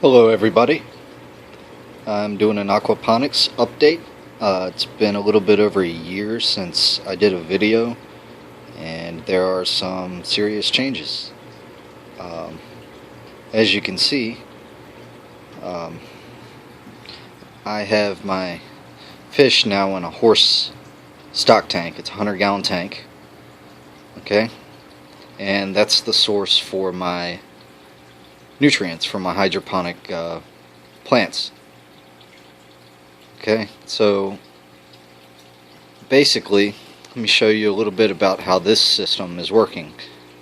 Hello everybody, I'm doing an aquaponics update. It's been a little bit over a year since I did a video and there are some serious changes. As you can see, I have my fish now in a horse stock tank. It's a 100-gallon tank, okay, and that's the source for my nutrients for my hydroponic plants. Okay, so basically, let me show you a little bit about how this system is working.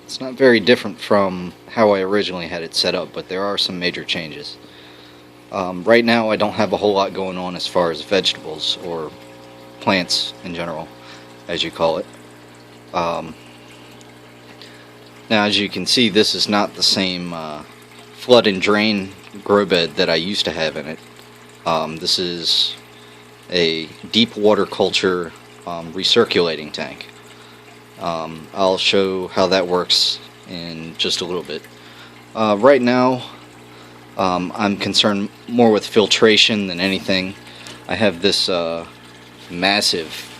It's not very different from how I originally had it set up, but there are some major changes. Right now I don't have a whole lot going on as far as vegetables or plants in general, as you call it. Now, as you can see, this is not the same flood and drain grow bed that I used to have in it. This is a deep water culture recirculating tank. I'll show how that works in just a little bit. Right now I'm concerned more with filtration than anything. I have this massive,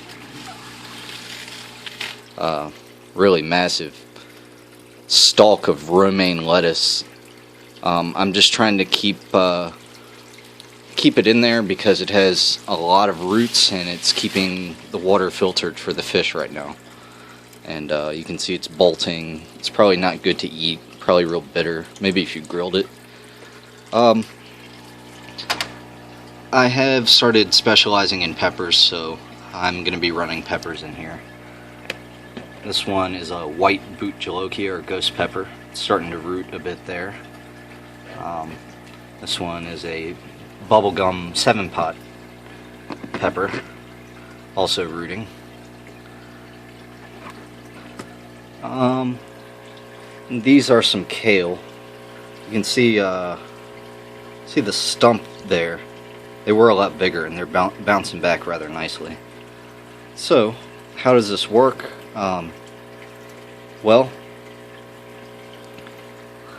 really massive stalk of romaine lettuce. I'm just trying to keep it in there because it has a lot of roots and it's keeping the water filtered for the fish right now. And you can see it's bolting. It's probably not good to eat, probably real bitter, maybe if you grilled it. I have started specializing in peppers, so I'm going to be running peppers in here. This one is a white boot jalokia or ghost pepper. It's starting to root a bit there. This one is a bubblegum 7-pot pepper, also rooting. These are some kale. You can see the stump there. They were a lot bigger and they're bouncing back rather nicely. So, how does this work? Well,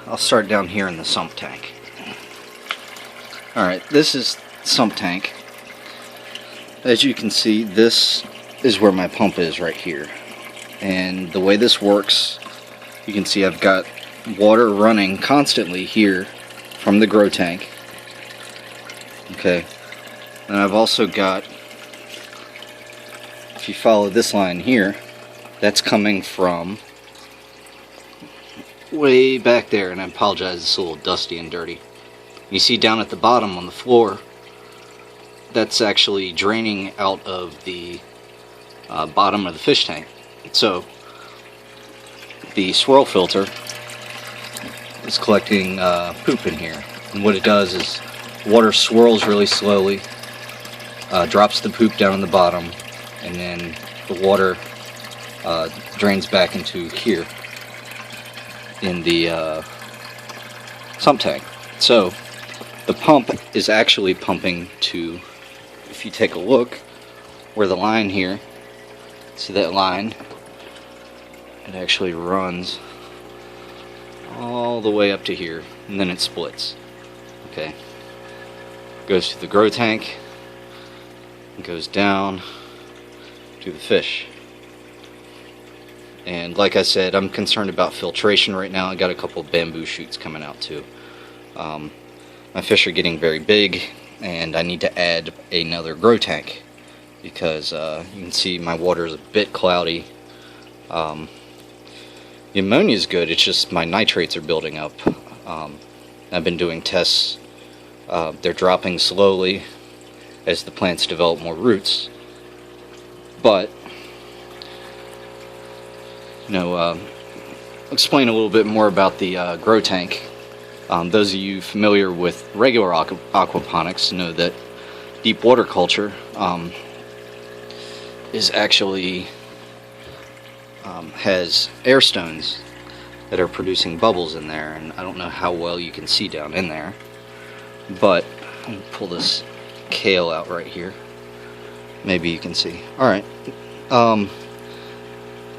I'll start down here in the sump tank. Alright, this is the sump tank. As you can see, this is where my pump is right here. And the way this works, you can see I've got water running constantly here from the grow tank. Okay, and I've also got, if you follow this line here, that's coming from way back there, and I apologize, it's a little dusty and dirty. You see down at the bottom on the floor, that's actually draining out of the bottom of the fish tank. So the swirl filter is collecting poop in here, and what it does is water swirls really slowly, drops the poop down in the bottom, and then the water drains back into here in the sump tank. So the pump is actually pumping to, if you take a look where the line here, see that line, it actually runs all the way up to here and then it splits. Okay, goes to the grow tank, goes down to the fish. And like I said, I'm concerned about filtration right now. I got a couple of bamboo shoots coming out too. My fish are getting very big and I need to add another grow tank because you can see my water is a bit cloudy. The ammonia is good, it's just my nitrates are building up. I've been doing tests. They're dropping slowly as the plants develop more roots. But I'll explain a little bit more about the grow tank. Those of you familiar with regular aquaponics know that deep water culture is actually has air stones that are producing bubbles in there, and I don't know how well you can see down in there, but I'm gonna pull this kale out right here. Maybe you can see. Alright,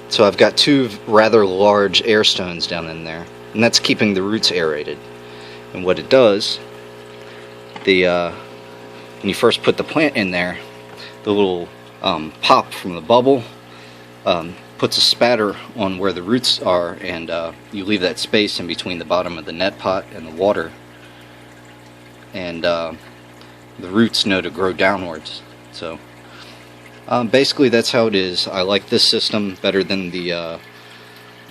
so I've got two rather large air stones down in there, and that's keeping the roots aerated. And what it does when you first put the plant in there, the little pop from the bubble puts a spatter on where the roots are, and you leave that space in between the bottom of the net pot and the water, and the roots know to grow downwards. So basically that's how it is. I like this system better than the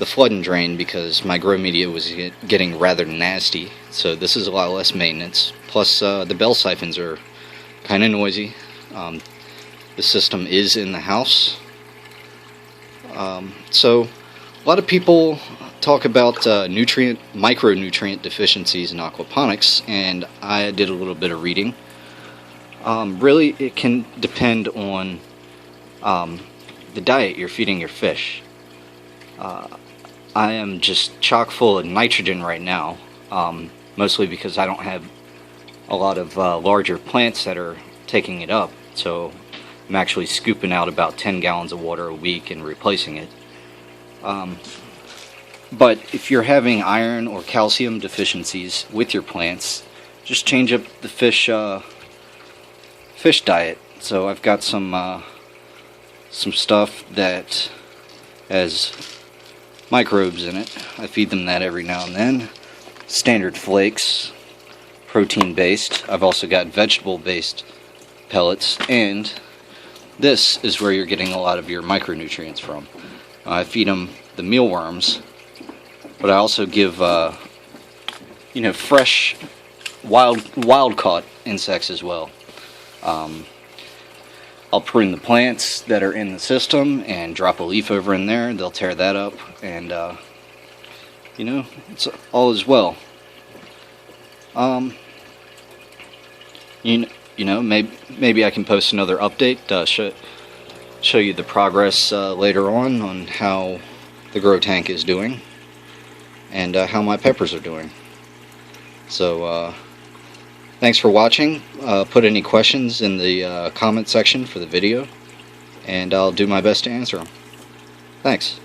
flood and drain, because my grow media was getting rather nasty. So this is a lot less maintenance. Plus the bell siphons are kind of noisy. The system is in the house. So a lot of people talk about micronutrient deficiencies in aquaponics, and I did a little bit of reading. Really, it can depend on the diet you're feeding your fish. I am just chock full of nitrogen right now, mostly because I don't have a lot of larger plants that are taking it up. So I'm actually scooping out about 10 gallons of water a week and replacing it. But if you're having iron or calcium deficiencies with your plants, just change up the fish diet. So I've got some stuff that has microbes in it. I feed them that every now and then. Standard flakes, protein based. I've also got vegetable based pellets, and this is where you're getting a lot of your micronutrients from. I feed them the mealworms, but I also give fresh wild caught insects as well. I'll prune the plants that are in the system and drop a leaf over in there. They'll tear that up, and it's all as well. Maybe I can post another update, show you the progress later on how the grow tank is doing, and how my peppers are doing. So thanks for watching. Put any questions in the comment section for the video, and I'll do my best to answer them. Thanks.